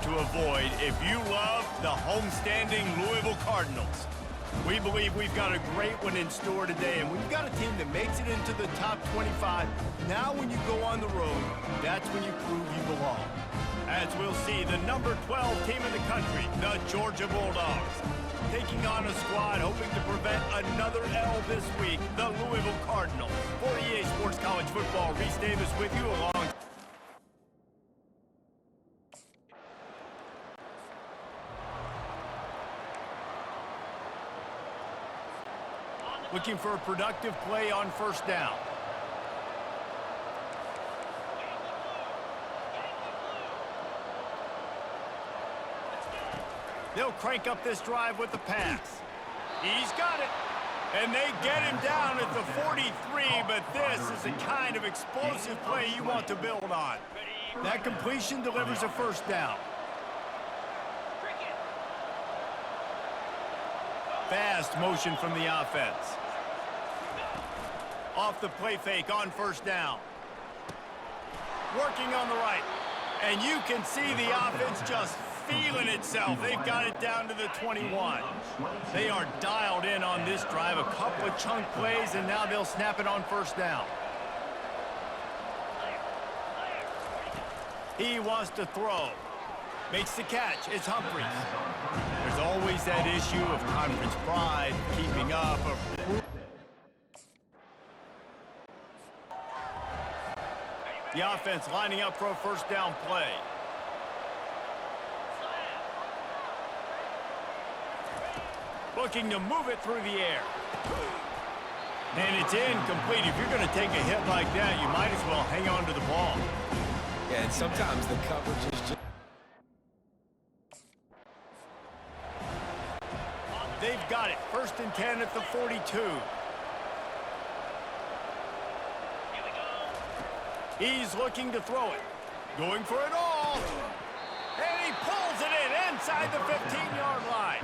to avoid if you love the homestanding Louisville Cardinals. We believe we've got a great one in store today, and when you've got a team that makes it into the top 25, now when you go on the road, that's when you prove you belong. As we'll see, the number 12 team in the country, the Georgia Bulldogs, taking on a squad hoping to prevent another L this week, the Louisville Cardinals. For EA Sports College Football, Reese Davis with you along. Looking for a productive play on first down. They'll crank up this drive with the pass. He's got it. And they get him down at the 43, but this is the kind of explosive play you want to build on. That completion delivers a first down. Fast motion from the offense. Off the play fake on first down. Working on the right. And you can see the offense just feeling itself. They've got it down to the 21. They are dialed in on this drive. A couple of chunk plays, and now they'll snap it on first down. He wants to throw. Makes the catch. It's Humphries. There's always that issue of conference pride, keeping up. The offense lining up for a first down play. Looking to move it through the air. And it's incomplete. If you're going to take a hit like that, you might as well hang on to the ball. Yeah, and sometimes the coverage is just... They've got it. First and 10 at the 42. He's looking to throw it. Going for it all. And he pulls it in inside the 15-yard line.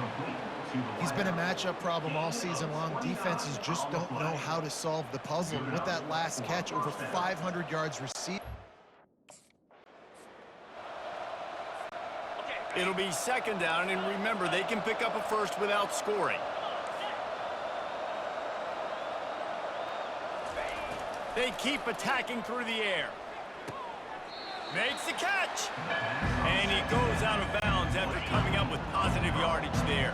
He's been a matchup problem all season long. Defenses just don't know how to solve the puzzle. And with that last catch, over 500 yards received. It'll be second down, and remember, they can pick up a first without scoring. They keep attacking through the air. Makes the catch. And he goes out of bounds after coming up with positive yardage there.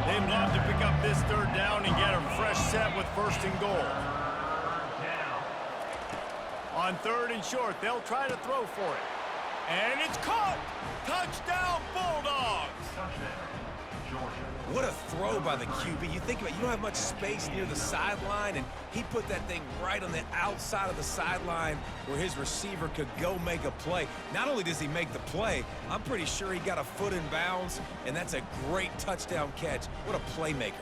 They'd love to pick up this third down and get a fresh set with first and goal. On third and short, they'll try to throw for it. And it's caught! Touchdown, Bulldogs! What a throw by the QB. You think about it, you don't have much space near the sideline, and he put that thing right on the outside of the sideline where his receiver could go make a play. Not only does he make the play, I'm pretty sure he got a foot in bounds, and that's a great touchdown catch. What a playmaker.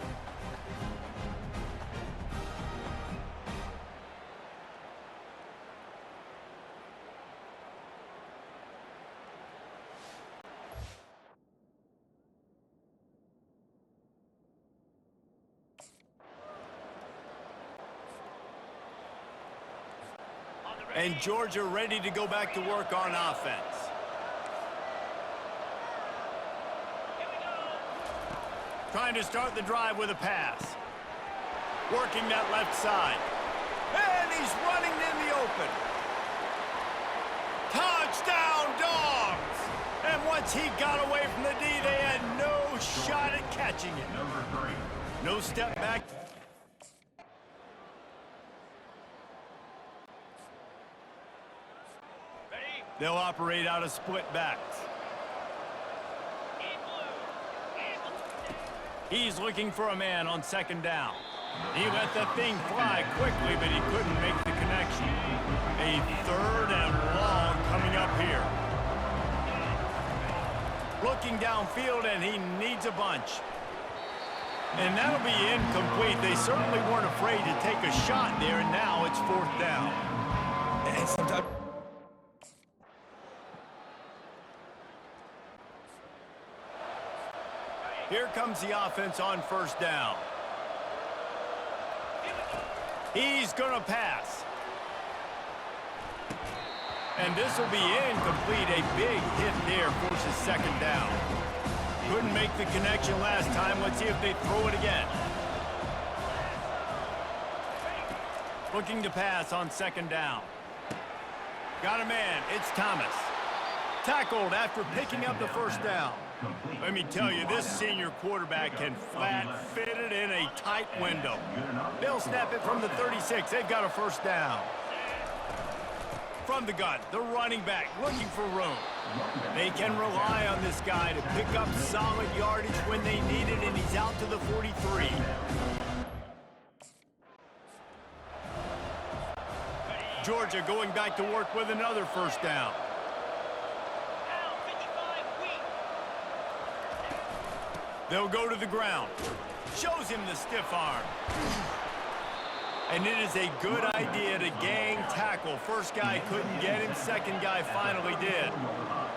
And Georgia ready to go back to work on offense. Trying to start the drive with a pass. Working that left side. And he's running in the open. Touchdown, Dogs! And once he got away from the D, they had no shot at catching it. No step back. They'll operate out of split backs. He's looking for a man on second down. He let the thing fly quickly, but he couldn't make the connection. A third and long coming up here. Looking downfield, and he needs a bunch. And that'll be incomplete. They certainly weren't afraid to take a shot there, and now it's fourth down. And sometimes... Here comes the offense on first down. He's going to pass. And this will be incomplete. A big hit there forces second down. Couldn't make the connection last time. Let's see if they throw it again. Looking to pass on second down. Got a man. It's Thomas. Tackled after picking up the first down. Let me tell you, this senior quarterback can flat fit it in a tight window. They'll snap it from the 36. They've got a first down. From the gun, the running back looking for room. They can rely on this guy to pick up solid yardage when they need it, and he's out to the 43. Georgia going back to work with another first down. They'll go to the ground. Shows him the stiff arm. And it is a good idea to gang tackle. First guy couldn't get him. Second guy finally did.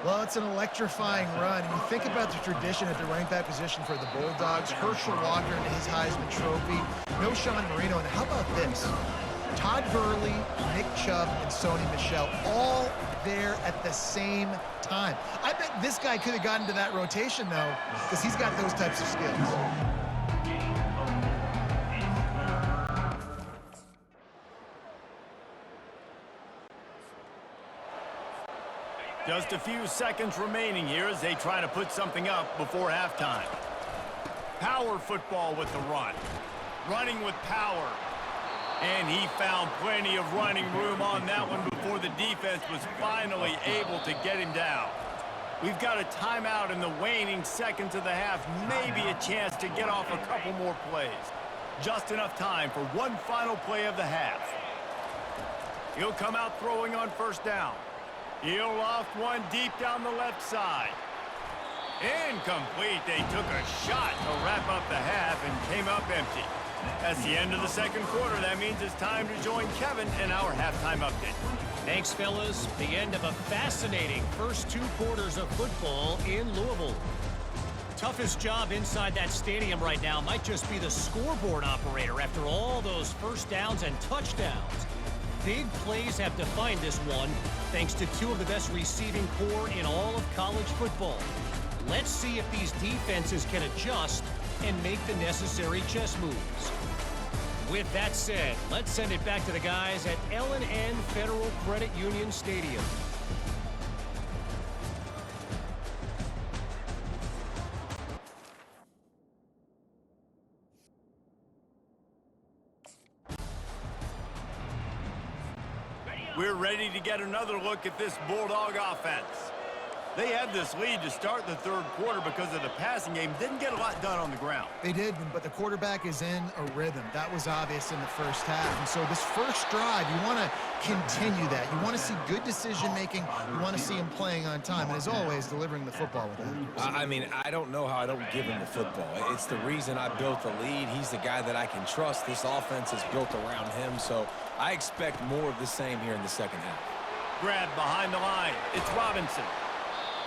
Well, it's an electrifying run. You think about the tradition at the running back position for the Bulldogs. Herschel Walker and his Heisman Trophy. No Sean Marino. And how about this? Todd Gurley, Nick Chubb, and Sony Michel all there at the same time. I bet this guy could have gotten into that rotation, though, because he's got those types of skills. Just a few seconds remaining here as they try to put something up before halftime. Power football with the run. Running with power. And he found plenty of running room on that one before the defense was finally able to get him down. We've got a timeout in the waning seconds of the half. Maybe a chance to get off a couple more plays. Just enough time for one final play of the half. He'll come out throwing on first down. He'll loft one deep down the left side. Incomplete. They took a shot to wrap up the half and came up empty. That's the end of the second quarter. That means it's time to join Kevin in our halftime update. Thanks, fellas. The end of a fascinating first two quarters of football in Louisville. Toughest job inside that stadium right now might just be the scoreboard operator after all those first downs and touchdowns. Big plays have defined this one, thanks to two of the best receiving corps in all of college football. Let's see if these defenses can adjust and make the necessary chess moves. With that said, let's send it back to the guys at L&N Federal Credit Union Stadium. We're ready to get another look at this Bulldog offense. They had this lead to start the third quarter because of the passing game. Didn't get a lot done on the ground. They did, but the quarterback is in a rhythm. That was obvious in the first half. And so this first drive, you want to continue that. You want to see good decision-making. You want to see him playing on time. And as always, delivering the football with that. I mean, I don't know how I don't give him the football. It's the reason I built the lead. He's the guy that I can trust. This offense is built around him. So I expect more of the same here in the second half. Grab behind the line. It's Robinson.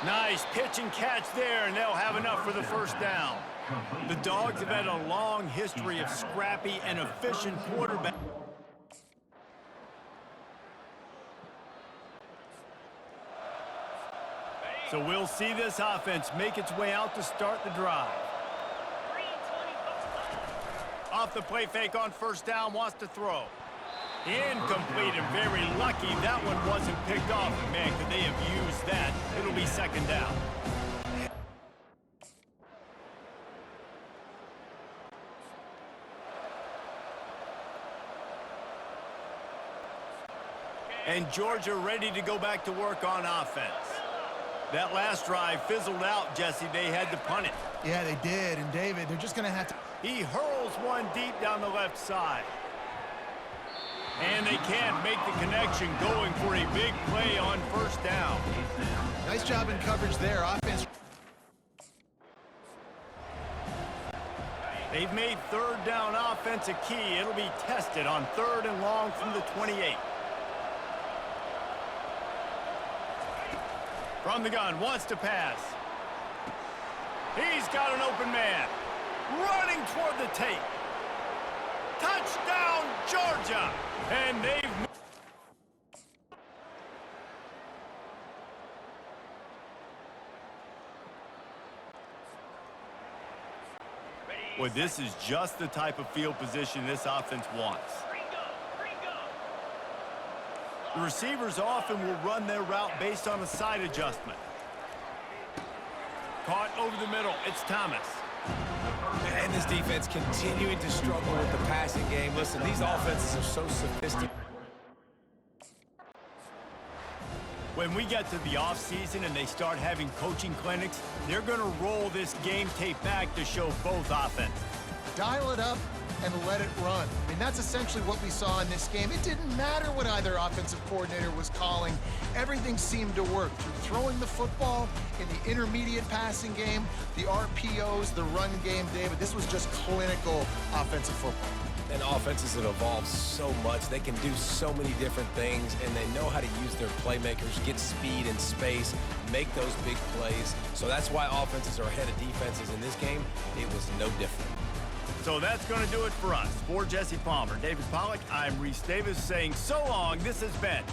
Nice pitch and catch there, and they'll have enough for the first down. The Dogs have had a long history of scrappy and efficient quarterback. So we'll see this offense make its way out to start the drive. Off the play fake on first down, wants to throw. Incomplete, and very lucky that one wasn't picked off. Man, could they have used that? It'll be second down. And Georgia ready to go back to work on offense. That last drive fizzled out, Jesse. They had to punt it. Yeah, they did. And David, they're just going to have to... He hurls one deep down the left side. And they can't make the connection, going for a big play on first down. Nice job in coverage there. Offense. They've made third down offense a key. It'll be tested on third and long from the 28. From the gun, wants to pass. He's got an open man. Running toward the tape. Touchdown, Georgia! And they've... Well, this is just the type of field position this offense wants. The receivers often will run their route based on a side adjustment. Caught over the middle. It's Thomas. And this defense continuing to struggle with the passing game. Listen, these offenses are so sophisticated. When we get to the offseason and they start having coaching clinics, they're going to roll this game tape back to show both offenses. Dial it up and let it run. I mean, that's essentially what we saw in this game. It didn't matter what either offensive coordinator was calling. Everything seemed to work through throwing the football in the intermediate passing game, the RPOs, the run game, David. This was just clinical offensive football. And offenses have evolved so much. They can do so many different things, and they know how to use their playmakers, get speed and space, make those big plays. So that's why offenses are ahead of defenses in this game. It was no different. So that's going to do it for us. For Jesse Palmer, David Pollack, I'm Reese Davis saying so long. This has been